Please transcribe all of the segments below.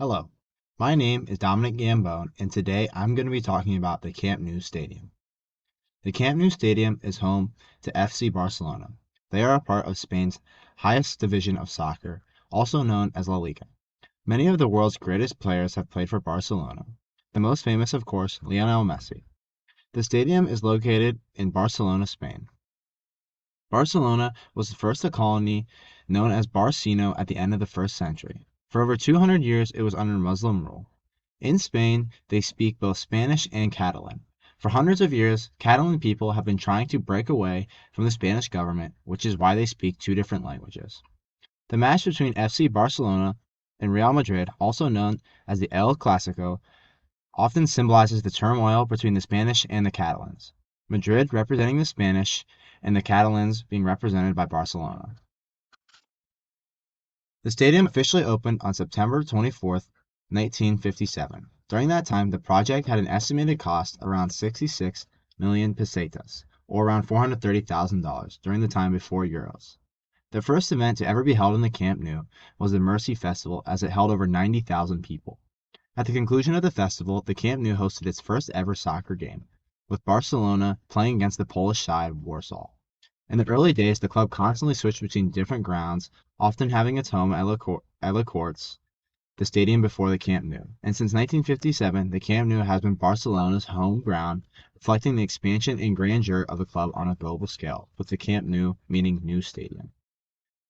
Hello, my name is Dominic Gambone, and today I'm going to be talking about the Camp Nou Stadium. The Camp Nou Stadium is home to FC Barcelona. They are a part of Spain's highest division of soccer, also known as La Liga. Many of the world's greatest players have played for Barcelona. The most famous, of course, Lionel Messi. The stadium is located in Barcelona, Spain. Barcelona was first a colony known as Barcino at the end of the first century. For over 200 years, it was under Muslim rule. In Spain, they speak both Spanish and Catalan. For hundreds of years, Catalan people have been trying to break away from the Spanish government, which is why they speak two different languages. The match between FC Barcelona and Real Madrid, also known as the El Clasico, often symbolizes the turmoil between the Spanish and the Catalans. Madrid representing the Spanish and the Catalans being represented by Barcelona. The stadium officially opened on September 24th, 1957. During that time, the project had an estimated cost around 66 million pesetas, or around $430,000 during the time before Euros. The first event to ever be held in the Camp Nou was the Mercy Festival, as it held over 90,000 people. At the conclusion of the festival, the Camp Nou hosted its first ever soccer game, with Barcelona playing against the Polish side of Warsaw. In the early days, the club constantly switched between different grounds, often having its home at Les Corts, the stadium before the Camp Nou. And since 1957, the Camp Nou has been Barcelona's home ground, reflecting the expansion and grandeur of the club on a global scale, with the Camp Nou meaning new stadium.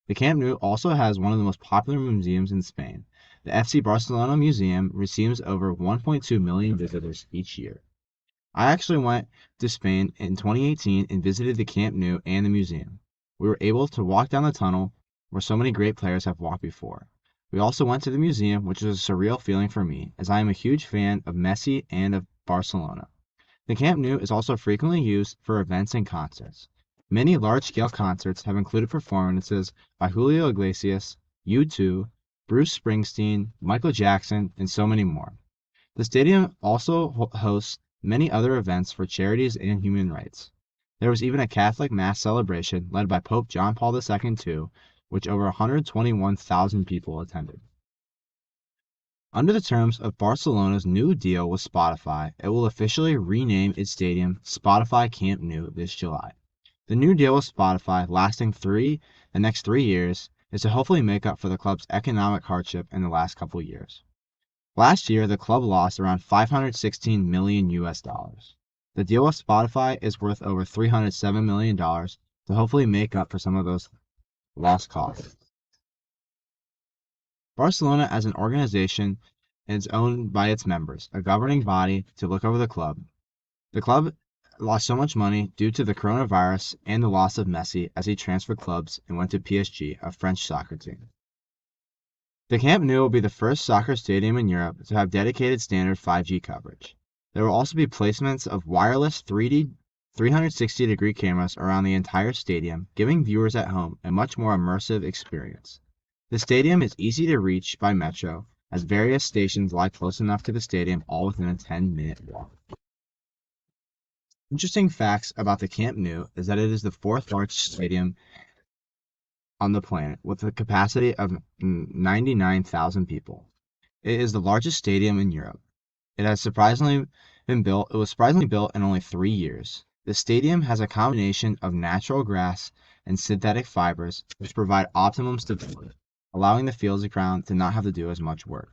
The Camp Nou also has one of the most popular museums in Spain. The FC Barcelona Museum receives over 1.2 million visitors each year. I actually went to Spain in 2018 and visited the Camp Nou and the museum. We were able to walk down the tunnel where so many great players have walked before. We also went to the museum, which was a surreal feeling for me, as I am a huge fan of Messi and of Barcelona. The Camp Nou is also frequently used for events and concerts. Many large-scale concerts have included performances by Julio Iglesias, U2, Bruce Springsteen, Michael Jackson, and so many more. The stadium also hosts many other events for charities and human rights. There was even a Catholic Mass celebration led by Pope John Paul II too, which over 121,000 people attended. Under the terms of Barcelona's new deal with Spotify, it will officially rename its stadium Spotify Camp Nou this July. The new deal with Spotify, lasting the next 3 years, is to hopefully make up for the club's economic hardship in the last couple years. Last year, the club lost around $516 million. The deal with Spotify is worth over $307 million to hopefully make up for some of those lost costs. Barcelona as an organization is owned by its members, a governing body to look over the club. The club lost so much money due to the coronavirus and the loss of Messi as he transferred clubs and went to PSG, a French soccer team. The Camp Nou will be the first soccer stadium in Europe to have dedicated standard 5G coverage. There will also be placements of wireless 3D 360-degree cameras around the entire stadium, giving viewers at home a much more immersive experience. The stadium is easy to reach by metro, as various stations lie close enough to the stadium, all within a 10-minute walk. Interesting facts about the Camp Nou is that it is the fourth largest stadium on the planet, with a capacity of 99,000 people. It is the largest stadium in Europe. It was surprisingly built in only 3 years. The stadium has a combination of natural grass and synthetic fibers, which provide optimum stability, allowing the fields ground to not have to do as much work.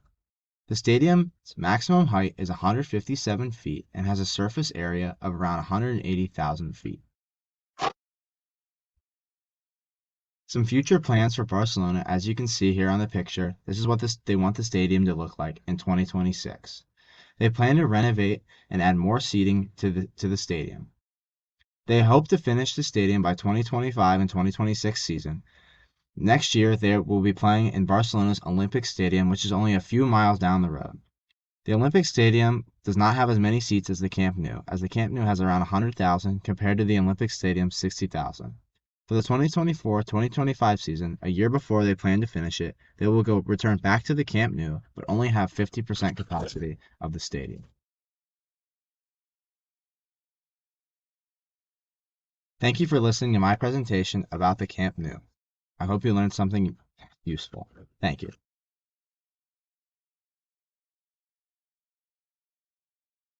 The stadium's maximum height is 157 feet and has a surface area of around 180,000 feet. Some future plans for Barcelona, as you can see here on the picture, this is what they want the stadium to look like in 2026. They plan to renovate and add more seating to the stadium. They hope to finish the stadium by 2025 and 2026 season. Next year, they will be playing in Barcelona's Olympic Stadium, which is only a few miles down the road. The Olympic Stadium does not have as many seats as the Camp Nou, as the Camp Nou has around 100,000 compared to the Olympic Stadium's 60,000. For the 2024-2025 season, a year before they plan to finish it, they will return back to the Camp Nou, but only have 50% capacity of the stadium. Thank you for listening to my presentation about the Camp Nou. I hope you learned something useful. Thank you.